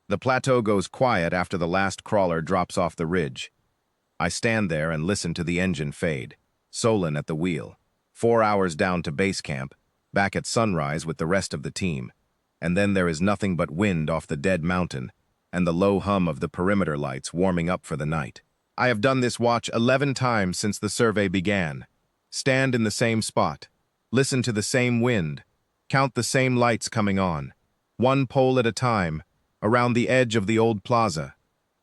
The plateau goes quiet after the last crawler drops off the ridge. I stand there and listen to the engine fade. Solon at the wheel. 4 hours down to base camp, back at sunrise with the rest of the team. And then there is nothing but wind off the dead mountain and the low hum of the perimeter lights warming up for the night. I have done this watch 11 times since the survey began. Stand in the same spot. Listen to the same wind. Count the same lights coming on. One pole at a time, around the edge of the old plaza.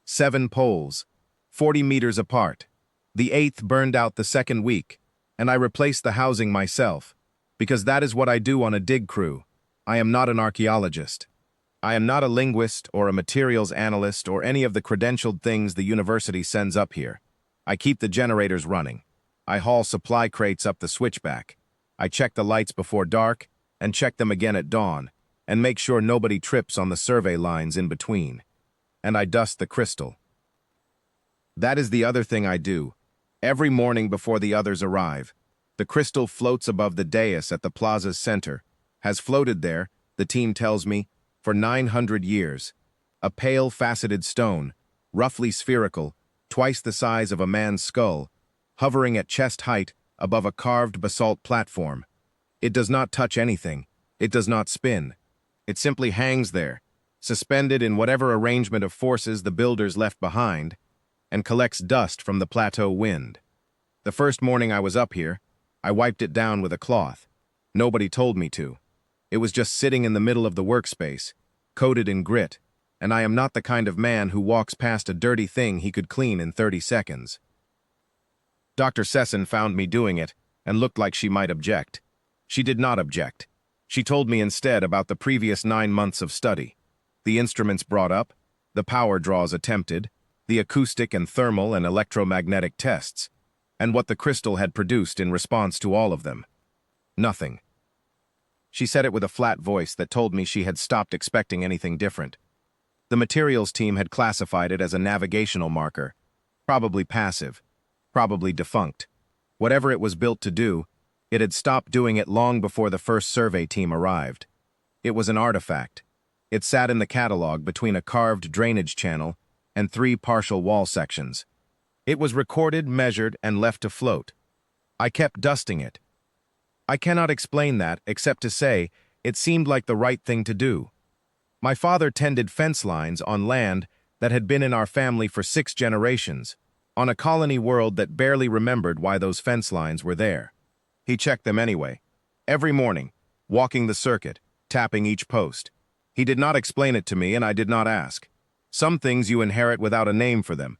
7 poles, 40 meters apart. The 8th burned out the second week, and I replaced the housing myself, because that is what I do on a dig crew. I am not an archaeologist. I am not a linguist or a materials analyst or any of the credentialed things the university sends up here. I keep the generators running. I haul supply crates up the switchback. I check the lights before dark and check them again at dawn and make sure nobody trips on the survey lines in between. And I dust the crystal. That is the other thing I do. Every morning before the others arrive, the crystal floats above the dais at the plaza's center, has floated there, the team tells me, for 900 years. A pale, faceted stone, roughly spherical, twice the size of a man's skull, hovering at chest height above a carved basalt platform. It does not touch anything. It does not spin. It simply hangs there, suspended in whatever arrangement of forces the builders left behind, and collects dust from the plateau wind. The first morning I was up here, I wiped it down with a cloth. Nobody told me to. It was just sitting in the middle of the workspace, coated in grit, and I am not the kind of man who walks past a dirty thing he could clean in 30 seconds. Dr. Sesson found me doing it and looked like she might object. She did not object. She told me instead about the previous 9 months of study, the instruments brought up, the power draws attempted, the acoustic and thermal and electromagnetic tests, and what the crystal had produced in response to all of them. Nothing. She said it with a flat voice that told me she had stopped expecting anything different. The materials team had classified it as a navigational marker, probably passive, probably defunct. Whatever it was built to do, it had stopped doing it long before the first survey team arrived. It was an artifact. It sat in the catalog between a carved drainage channel and 3 partial wall sections. It was recorded, measured, and left to float. I kept dusting it. I cannot explain that except to say it seemed like the right thing to do. My father tended fence lines on land that had been in our family for 6 generations, on a colony world that barely remembered why those fence lines were there. He checked them anyway, every morning, walking the circuit, tapping each post. He did not explain it to me, and I did not ask. Some things you inherit without a name for them.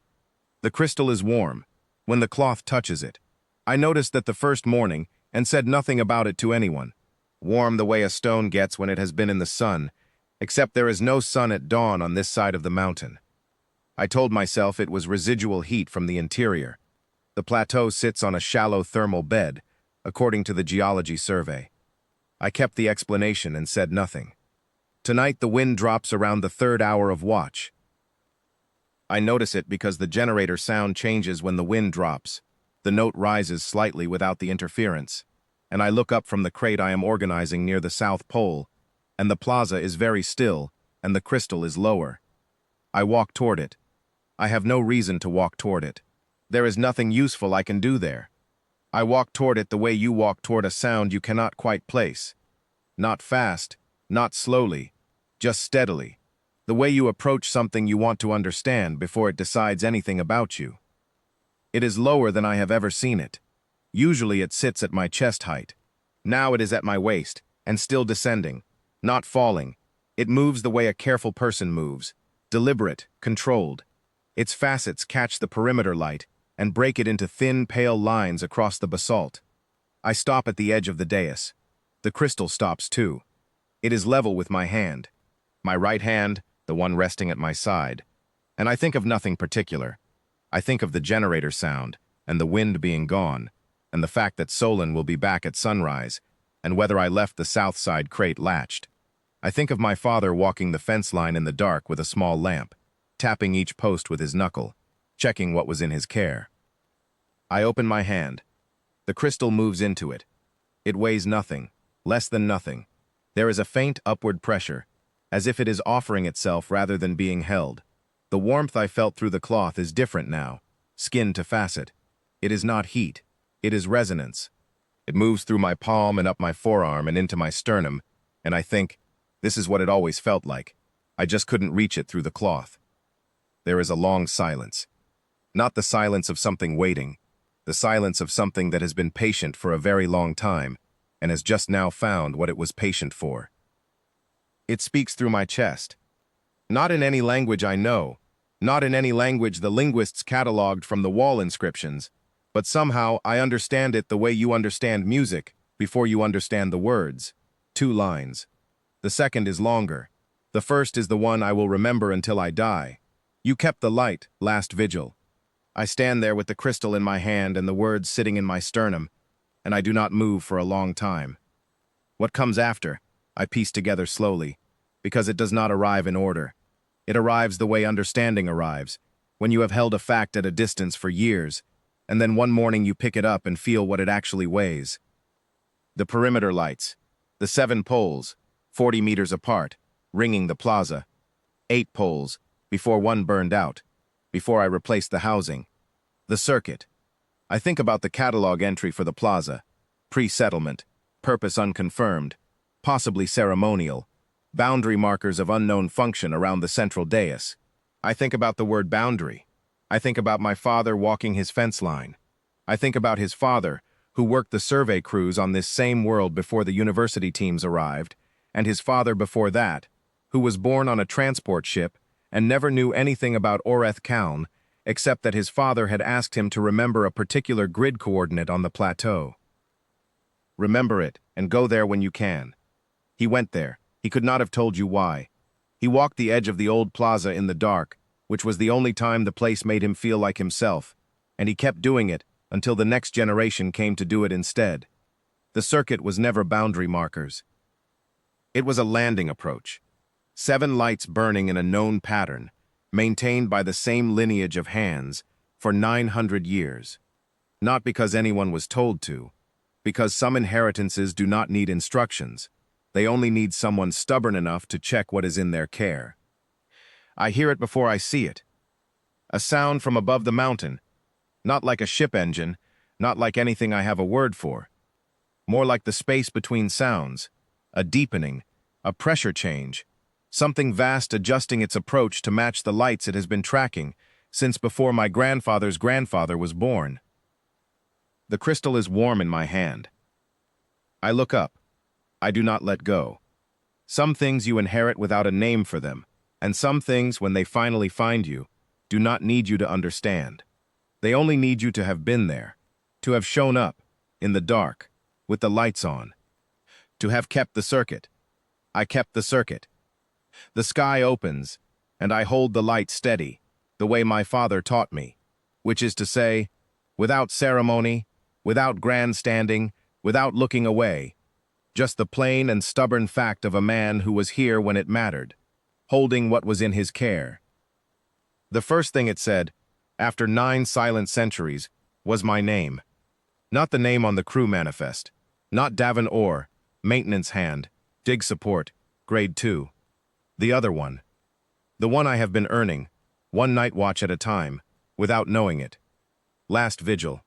The crystal is warm when the cloth touches it. I noticed that the first morning and said nothing about it to anyone. Warm the way a stone gets when it has been in the sun, except there is no sun at dawn on this side of the mountain. I told myself it was residual heat from the interior. The plateau sits on a shallow thermal bed, according to the geology survey. I kept the explanation and said nothing. Tonight the wind drops around the 3rd hour of watch. I notice it because the generator sound changes when the wind drops. The note rises slightly without the interference, and I look up from the crate I am organizing near the South Pole, and the plaza is very still, and the crystal is lower. I walk toward it. I have no reason to walk toward it. There is nothing useful I can do there. I walk toward it the way you walk toward a sound you cannot quite place. Not fast, not slowly, just steadily. The way you approach something you want to understand before it decides anything about you. It is lower than I have ever seen it. Usually it sits at my chest height. Now it is at my waist, and still descending, not falling. It moves the way a careful person moves, deliberate, controlled. Its facets catch the perimeter light and break it into thin, pale lines across the basalt. I stop at the edge of the dais. The crystal stops too. It is level with my hand. My right hand, the one resting at my side. And I think of nothing particular. I think of the generator sound, and the wind being gone, and the fact that Solon will be back at sunrise, and whether I left the south side crate latched. I think of my father walking the fence line in the dark with a small lamp, tapping each post with his knuckle, checking what was in his care. I open my hand. The crystal moves into it. It weighs nothing, less than nothing. There is a faint upward pressure, as if it is offering itself rather than being held. The warmth I felt through the cloth is different now, skin to facet. It is not heat, it is resonance. It moves through my palm and up my forearm and into my sternum, and I think, this is what it always felt like. I just couldn't reach it through the cloth. There is a long silence. Not the silence of something waiting, the silence of something that has been patient for a very long time and has just now found what it was patient for. It speaks through my chest. Not in any language I know, not in any language the linguists cataloged from the wall inscriptions, but somehow I understand it the way you understand music before you understand the words. 2 lines. The second is longer. The first is the one I will remember until I die. You kept the light, last vigil. I stand there with the crystal in my hand and the words sitting in my sternum, and I do not move for a long time. What comes after, I piece together slowly, because it does not arrive in order. It arrives the way understanding arrives, when you have held a fact at a distance for years, and then one morning you pick it up and feel what it actually weighs. The perimeter lights, the 7 poles, 40 meters apart, ringing the plaza. 8 poles, before one burned out, before I replaced the housing. The circuit. I think about the catalog entry for the plaza. Pre-settlement, purpose unconfirmed, possibly ceremonial, boundary markers of unknown function around the central dais. I think about the word boundary. I think about my father walking his fence line. I think about his father, who worked the survey crews on this same world before the university teams arrived, and his father before that, who was born on a transport ship and never knew anything about Oreth Kaun, except that his father had asked him to remember a particular grid coordinate on the plateau. Remember it, and go there when you can. He went there. He could not have told you why. He walked the edge of the old plaza in the dark, which was the only time the place made him feel like himself, and he kept doing it until the next generation came to do it instead. The circuit was never boundary markers. It was a landing approach. 7 lights burning in a known pattern, maintained by the same lineage of hands for 900 years. Not because anyone was told to, because some inheritances do not need instructions. They only need someone stubborn enough to check what is in their care. I hear it before I see it. A sound from above the mountain, not like a ship engine, not like anything I have a word for. More like the space between sounds, a deepening, a pressure change, something vast adjusting its approach to match the lights it has been tracking since before my grandfather's grandfather was born. The crystal is warm in my hand. I look up. I do not let go. Some things you inherit without a name for them, and some things, when they finally find you, do not need you to understand. They only need you to have been there, to have shown up, in the dark, with the lights on, to have kept the circuit. I kept the circuit. The sky opens, and I hold the light steady, the way my father taught me, which is to say, without ceremony, without grandstanding, without looking away, just the plain and stubborn fact of a man who was here when it mattered, holding what was in his care. The first thing it said, after 9 silent centuries, was my name. Not the name on the crew manifest, not Davin Orr, maintenance hand, dig support, grade 2. The other one. The one I have been earning, one night watch at a time, without knowing it. Last vigil.